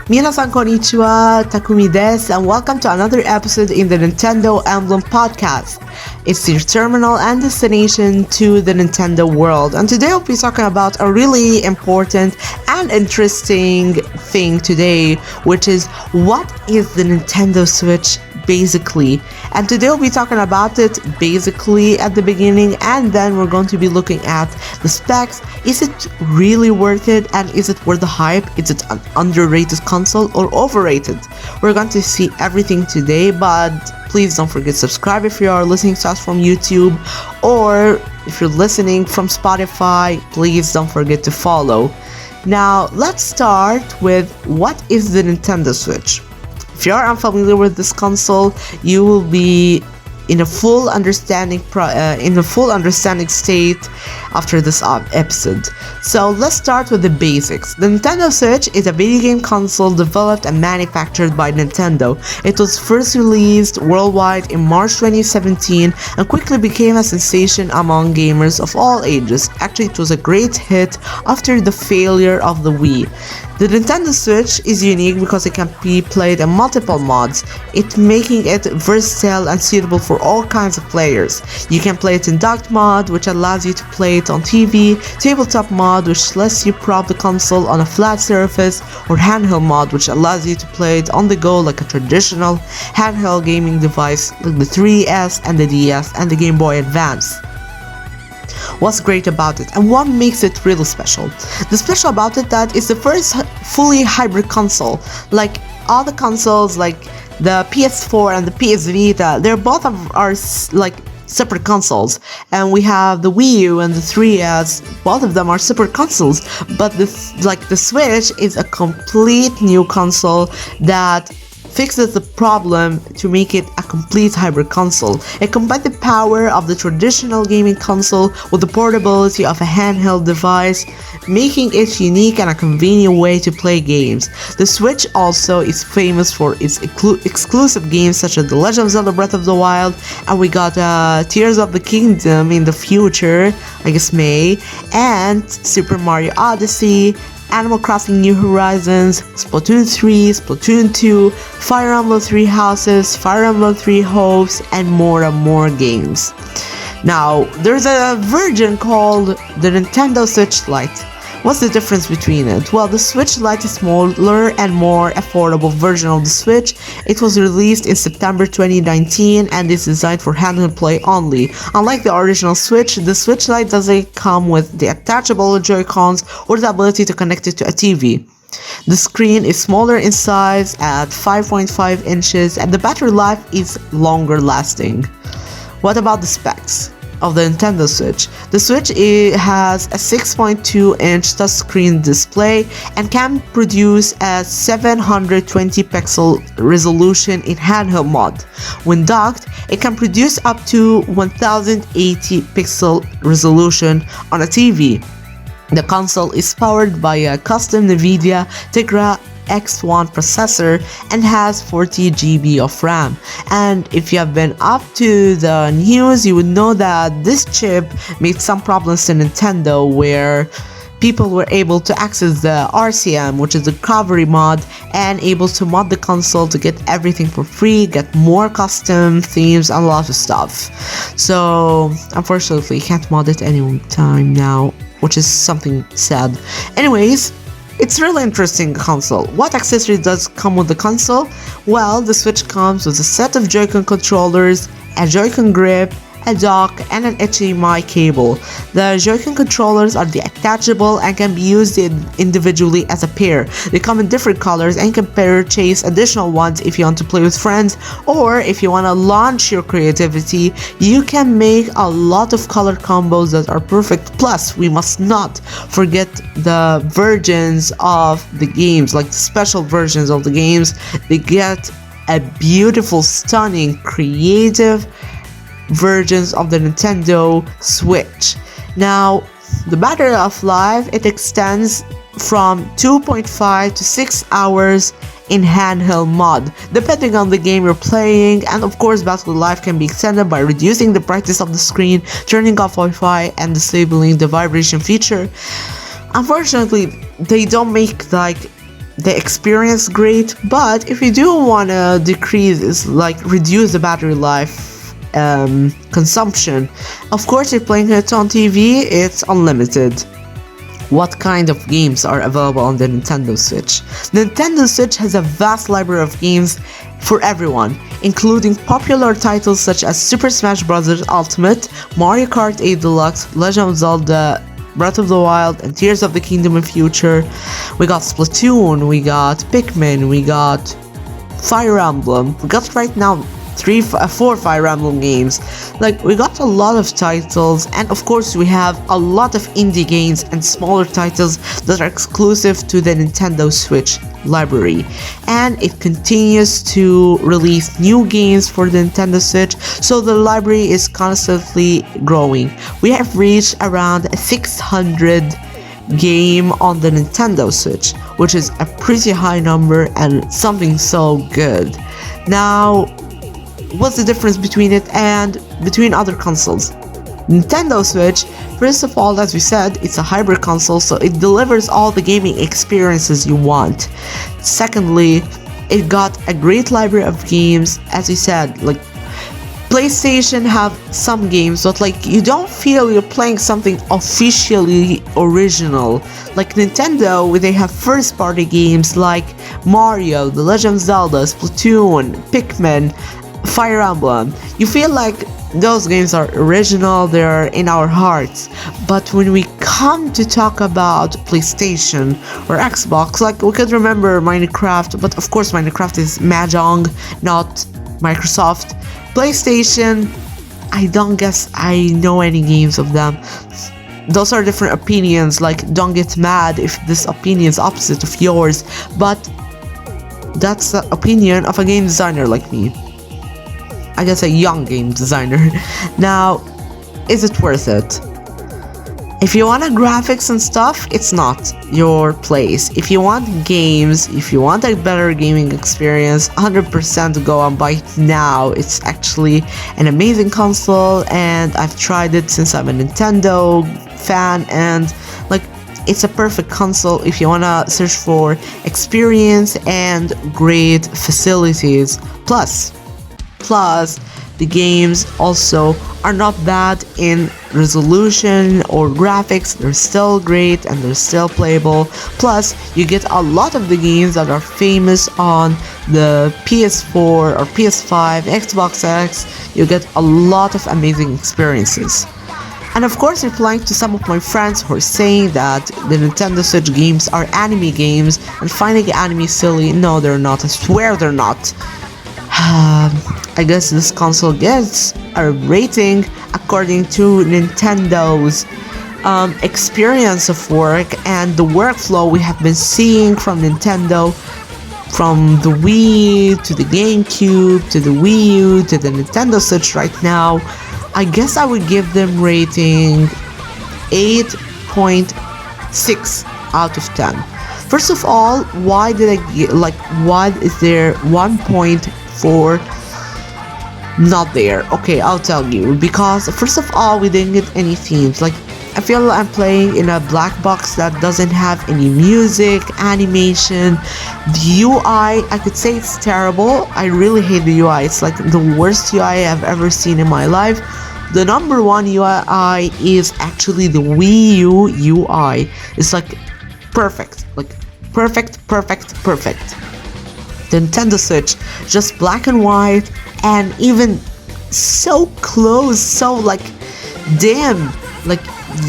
Minasan konnichiwa, Takumi desu, and welcome to another episode in the Nintendo Emblem podcast. It's your terminal and destination to the Nintendo world, and today I'll be talking about a really important and interesting thing today, which is what is the Nintendo Switch basically. And today we'll be talking about it basically at the beginning, and then we're going to be looking at the specs. Is it really worth it, and is it worth the hype? Is it an underrated console or overrated? We're going to see everything today, but please don't forget to subscribe if you are listening to us from YouTube, or if you're listening from Spotify, please don't forget to follow. Now let's start with what is the Nintendo Switch. If you are unfamiliar with this console, you will be in a full understanding state after this episode. So let's start with the basics. The Nintendo Switch is a video game console developed and manufactured by Nintendo. It was first released worldwide in March 2017 and quickly became a sensation among gamers of all ages. Actually, it was a great hit after the failure of the Wii. The Nintendo Switch is unique because it can be played in multiple mods, making it versatile and suitable for all kinds of players. You can play it in docked mod, which allows you to play it on TV, tabletop mod, which lets you prop the console on a flat surface, or handheld mod, which allows you to play it on the go like a traditional handheld gaming device like the 3DS and the DS and the Game Boy Advance. What's great about it and what makes it really special? The special about it that it's the first fully hybrid console. Like all the consoles like the PS4 and the PS Vita, they're both are like separate consoles, and we have the Wii U and the 3DS, both of them are separate consoles, but the Switch is a complete new console that fixes the problem to make it a complete hybrid console. It combines the power of the traditional gaming console with the portability of a handheld device, making it unique and a convenient way to play games. The Switch also is famous for its exclusive games such as The Legend of Zelda Breath of the Wild, and we got Tears of the Kingdom in the future, I guess May, and Super Mario Odyssey, Animal Crossing New Horizons, Splatoon 3, Splatoon 2, Fire Emblem 3 Houses, Fire Emblem 3 Hopes, and more games. Now, there's a version called the Nintendo Switch Lite. What's the difference between it? Well, the Switch Lite is a smaller and more affordable version of the Switch. It was released in September 2019 and is designed for handheld play only. Unlike the original Switch, the Switch Lite doesn't come with the attachable Joy-Cons or the ability to connect it to a TV. The screen is smaller in size at 5.5 inches and the battery life is longer lasting. What about the specs of the Nintendo Switch? The Switch has a 6.2-inch touchscreen display and can produce a 720 pixel resolution in handheld mode. When docked, it can produce up to 1080 pixel resolution on a TV. The console is powered by a custom NVIDIA Tegra X1 processor and has 40 GB of RAM. And if you have been up to the news, you would know that this chip made some problems to Nintendo where people were able to access the RCM, which is the recovery mod, and able to mod the console to get everything for free, get more custom themes, and a lot of stuff. So unfortunately, you can't mod it anytime now, which is something sad. Anyways, it's really interesting console. What accessories does come with the console? Well, the Switch comes with a set of Joy-Con controllers, a Joy-Con grip, a dock, and an HDMI cable. The Joy-Con controllers are detachable and can be used individually as a pair. They come in different colors and can purchase additional ones if you want to play with friends, or if you want to launch your creativity, you can make a lot of color combos that are perfect. Plus, we must not forget the versions of the games, like the special versions of the games. They get a beautiful, stunning, creative versions of the Nintendo Switch. Now, the battery life, it extends from 2.5 to 6 hours in handheld mode, depending on the game you're playing, and of course battery life can be extended by reducing the brightness of the screen, turning off Wi-Fi, and disabling the vibration feature. Unfortunately, they don't make like the experience great, but if you do want to reduce the battery life consumption, of course if playing it on TV, it's unlimited. What kind of games are available on the Nintendo Switch? Nintendo Switch has a vast library of games for everyone, including popular titles such as Super Smash Bros. Ultimate, Mario Kart 8 Deluxe, Legend of Zelda, Breath of the Wild, and Tears of the Kingdom in future. We got Splatoon, we got Pikmin, we got Fire Emblem. We got right now 4 Fire Emblem games. Like, we got a lot of titles, and of course we have a lot of indie games and smaller titles that are exclusive to the Nintendo Switch library, and it continues to release new games for the Nintendo Switch, so the library is constantly growing. We have reached around 600 game on the Nintendo Switch, which is a pretty high number and something so good. Now, what's the difference between it and between other consoles? Nintendo Switch, first of all, as we said, it's a hybrid console, so it delivers all the gaming experiences you want. Secondly, it got a great library of games. As we said, like, PlayStation have some games, but like, you don't feel you're playing something officially original. Like Nintendo, they have first party games like Mario, The Legend of Zelda, Splatoon, Pikmin, Fire Emblem. You feel like those games are original, they're in our hearts. But when we come to talk about PlayStation or Xbox, like, we could remember Minecraft, but of course Minecraft is Mahjong, not Microsoft. PlayStation, I don't guess I know any games of them. Those are different opinions, like, don't get mad if this opinion is opposite of yours, but that's the opinion of a game designer like me. I guess a young game designer. Now, is it worth it? If you want graphics and stuff, it's not your place. If you want games, if you want a better gaming experience, 100% go and buy it now. It's actually an amazing console, and I've tried it since I'm a Nintendo fan, and like, it's a perfect console if you wanna search for experience and great facilities. Plus, the games also are not bad in resolution or graphics. They're still great and they're still playable. Plus, you get a lot of the games that are famous on the PS4 or PS5, Xbox X. You get a lot of amazing experiences. And of course, replying to some of my friends who are saying that the Nintendo Switch games are anime games and finding anime silly, no, they're not. I swear they're not. I guess this console gets a rating according to Nintendo's experience of work and the workflow we have been seeing from Nintendo, from the Wii to the GameCube to the Wii U to the Nintendo Switch right now. I guess I would give them rating 8.6 out of 10. First of all, why did I get, like, why is there 1.4 not there? Okay, I'll tell you. Because first of all, we didn't get any themes. Like, I feel like I'm playing in a black box that doesn't have any music, animation. The UI, I could say it's terrible. I really hate the UI. It's like the worst UI I've ever seen in my life. The number one UI is actually the Wii U UI. It's like perfect. Like, perfect. The Nintendo Switch, just black and white, and even so close, so like, damn, like,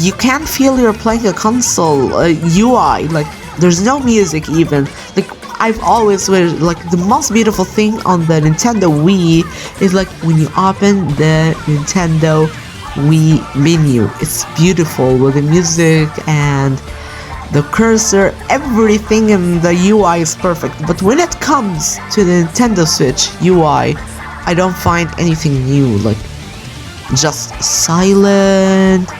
you can't feel you're playing a console UI. Like, there's no music even. Like, I've always wished, like, the most beautiful thing on the Nintendo Wii is like when you open the Nintendo Wii menu. It's beautiful with the music and the cursor, everything in the UI is perfect. But when it comes to the Nintendo Switch UI, I don't find anything new. Like, just silent,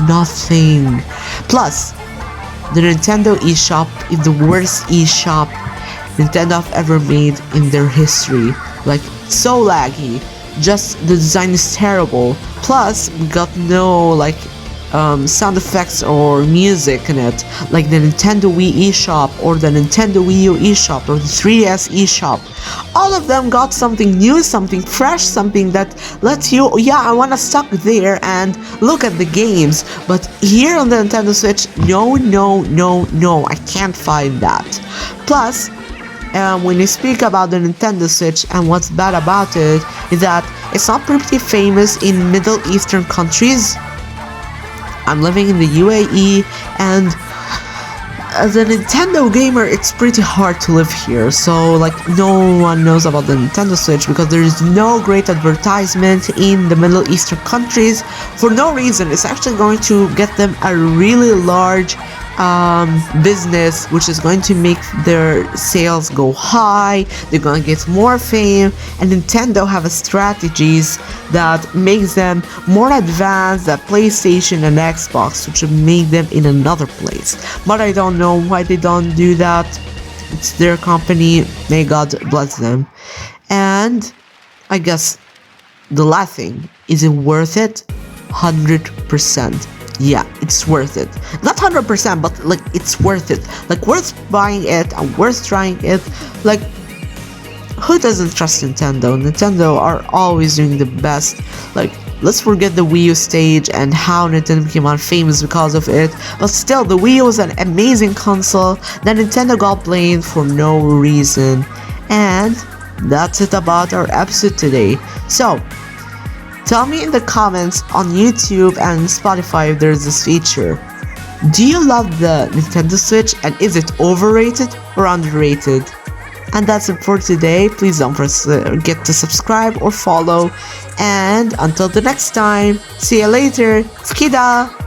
nothing. Plus, the Nintendo eShop is the worst eShop Nintendo have ever made in their history. Like, so laggy. Just the design is terrible. Plus, we got no, like, sound effects or music in it, like the Nintendo Wii eShop or the Nintendo Wii U eShop or the 3DS eShop. All of them got something new, something fresh, something that lets you, yeah, I wanna stuck there and look at the games. But here on the Nintendo Switch, no, I can't find that. Plus, when you speak about the Nintendo Switch and what's bad about it is that it's not pretty famous in Middle Eastern countries. I'm living in the UAE, and as a Nintendo gamer, it's pretty hard to live here. So like no one knows about the Nintendo Switch because there is no great advertisement in the Middle Eastern countries for no reason. It's actually going to get them a really large business, which is going to make their sales go high. They're going to get more fame, and Nintendo have a strategies that makes them more advanced than PlayStation and Xbox, which would make them in another place. But I don't know why they don't do that. It's their company, may God bless them. And I guess the last thing, is it worth it? 100%. Yeah, it's worth it. Not 100%, but like it's worth it. Like worth buying it and worth trying it. Like, who doesn't trust Nintendo? Nintendo are always doing the best. Like, let's forget the Wii U stage and how Nintendo became famous because of it. But still, the Wii U was an amazing console that Nintendo got blamed for no reason. And that's it about our episode today. So, tell me in the comments on YouTube and Spotify if there's this feature. Do you love the Nintendo Switch, and is it overrated or underrated? And that's it for today. Please don't forget to subscribe or follow. And until the next time, see you later. Skida!